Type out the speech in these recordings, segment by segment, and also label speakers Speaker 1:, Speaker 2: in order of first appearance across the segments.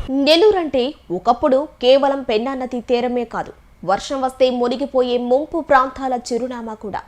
Speaker 1: నెల్లూరు అంటే ఒకప్పుడు కేవలం పెన్నా నది తీరమే కాదు, వర్షం వస్తే మునిగిపోయే ముంపు ప్రాంతాల చిరునామా కూడా.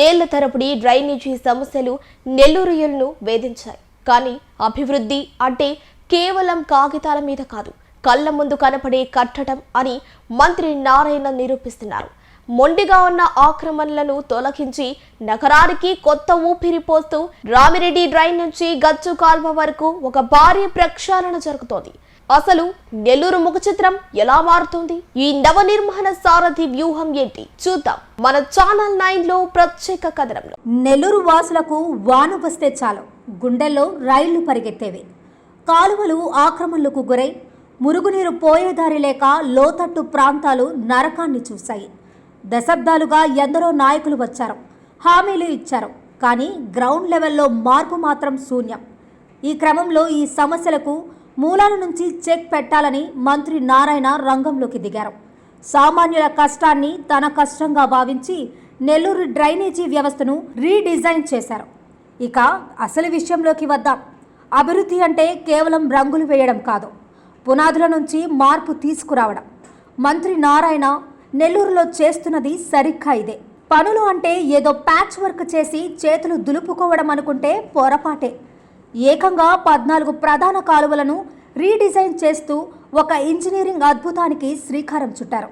Speaker 1: ఏళ్ల తరబడి డ్రైనేజీ సమస్యలు నెల్లూరులను వేధించాయి. కానీ అభివృద్ధి అంటే కేవలం కాగితాల మీద కాదు, కళ్ళ ముందు కనపడే కట్టడం అని మంత్రి నారాయణ నిరూపిస్తున్నారు. మొండిగా ఉన్న ఆక్రమణలను తొలగించి నగరానికి కొత్త ఊపిరి పోస్తూ రామిరెడ్డి డ్రైన్ నుంచి గచ్చు కాల్వ వరకు ఒక భారీ ప్రక్షాళన జరుగుతోంది. అసలు నెల్లూరు ముఖ చిత్రం ఎలా మారుతుంది? ఈ నవనిర్మాణ సారథి వ్యూహం ఏంటి చూద్దాం మన ఛానల్ 9 లో ప్రత్యేక కథనంలో.
Speaker 2: నెల్లూరు వాసులకు వాన వస్తే చాలు గుండెల్లో రైళ్లు పరిగెత్తేవి. కాలువలు ఆక్రమణలకు గురై మురుగునీరు పోయేదారి లేక లోతట్టు ప్రాంతాలు నరకాన్ని చూశాయి. దశాబ్దాలుగా ఎందరో నాయకులు వచ్చారు, హామీలు ఇచ్చారు, కానీ గ్రౌండ్ లెవెల్లో మార్పు మాత్రం శూన్యం. ఈ క్రమంలో ఈ సమస్యలకు మూలాల నుంచి చెక్ పెట్టాలని మంత్రి నారాయణ రంగంలోకి దిగారు. సామాన్యుల కష్టాన్ని తన కష్టంగా భావించి నెల్లూరు డ్రైనేజీ వ్యవస్థను రీడిజైన్ చేశారు. ఇక అసలు విషయంలోకి వద్దాం. అభివృద్ధి అంటే కేవలం రంగులు వేయడం కాదు, పునాదుల నుంచి మార్పు తీసుకురావడం. మంత్రి నారాయణ నెల్లూరులో చేస్తున్నది సరిగ్గా ఇదే. పనులు అంటే ఏదో ప్యాచ్ వర్క్ చేసి చేతులు దులుపుకోవడం అనుకుంటే పొరపాటే. ఏకంగా 14 ప్రధాన కాలువలను రీడిజైన్ చేస్తూ ఒక ఇంజనీరింగ్ అద్భుతానికి శ్రీకారం చుట్టారు.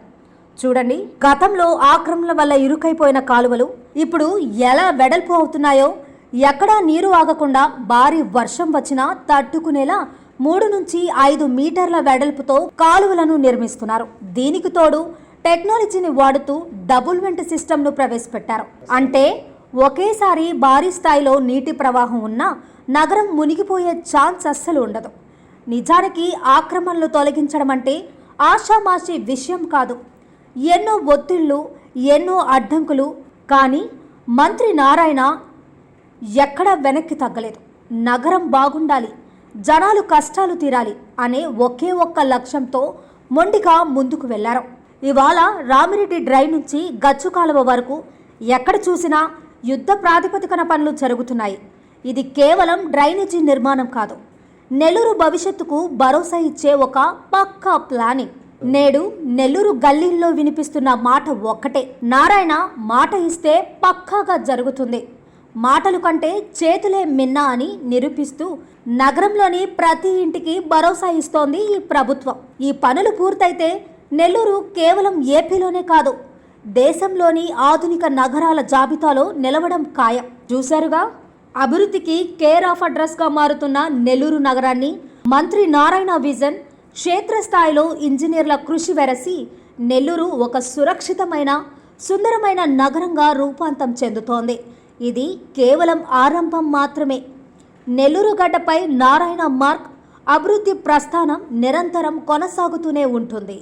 Speaker 2: చూడండి, గతంలో ఆక్రమణల వల్ల ఇరుకైపోయిన కాలువలు ఇప్పుడు ఎలా వెడల్పు అవుతున్నాయో, ఎక్కడా నీరు ఆగకుండా భారీ వర్షం వచ్చినా తట్టుకునేలా 3 నుంచి 5 మీటర్ల వెడల్పుతో కాలువలను నిర్మిస్తున్నారు. దీనికి తోడు టెక్నాలజీని వాడుతూ డబుల్ వెంట్ సిస్టమ్ను ప్రవేశపెట్టారు. అంటే ఒకేసారి భారీ స్థాయిలో నీటి ప్రవాహం ఉన్నా నగరం మునిగిపోయే ఛాన్స్ అస్సలు ఉండదు. నిజానికి ఆక్రమణలు తొలగించడం అంటే ఆషామాషి విషయం కాదు. ఎన్నో ఒత్తిళ్లు, ఎన్నో అడ్డంకులు. కానీ మంత్రి నారాయణ ఎక్కడా వెనక్కి తగ్గలేదు. నగరం బాగుండాలి, జనాలు కష్టాలు తీరాలి అనే ఒకే ఒక్క లక్ష్యంతో మొండిగా ముందుకు వెళ్లారు. ఇవాళ రామిరెడ్డి డ్రైన్ నుంచి గచ్చు కాలువ వరకు ఎక్కడ చూసినా యుద్ధ ప్రాతిపదికన పనులు జరుగుతున్నాయి. ఇది కేవలం డ్రైనేజీ నిర్మాణం కాదు, నెల్లూరు భవిష్యత్తుకు భరోసా ఇచ్చే ఒక పక్కా ప్లానింగ్. నేడు నెల్లూరు గల్లీల్లో వినిపిస్తున్న మాట ఒక్కటే, నారాయణ మాట ఇస్తే పక్కాగా జరుగుతుంది. మాటలు కంటే చేతులే మిన్నా అని నిరూపిస్తూ నగరంలోని ప్రతి ఇంటికి భరోసా ఇస్తోంది ఈ ప్రభుత్వం. ఈ పనులు పూర్తయితే నెల్లూరు కేవలం ఏపీలోనే కాదు, దేశంలోని ఆధునిక నగరాల జాబితాలో నిలవడం ఖాయం. చూశారుగా, అభివృద్ధికి కేర్ ఆఫ్ అడ్రస్గా మారుతున్న నెల్లూరు నగరాన్ని మంత్రి నారాయణ విజన్ క్షేత్రస్థాయిలో ఇంజనీర్ల కృషి వెరసి నెల్లూరు ఒక సురక్షితమైన, సుందరమైన నగరంగా రూపాంతం చెందుతోంది. ఇది కేవలం ఆరంభం మాత్రమే. నెల్లూరు గడ్డపై నారాయణ మార్క్ అభివృద్ధి ప్రస్థానం నిరంతరం కొనసాగుతూనే ఉంటుంది.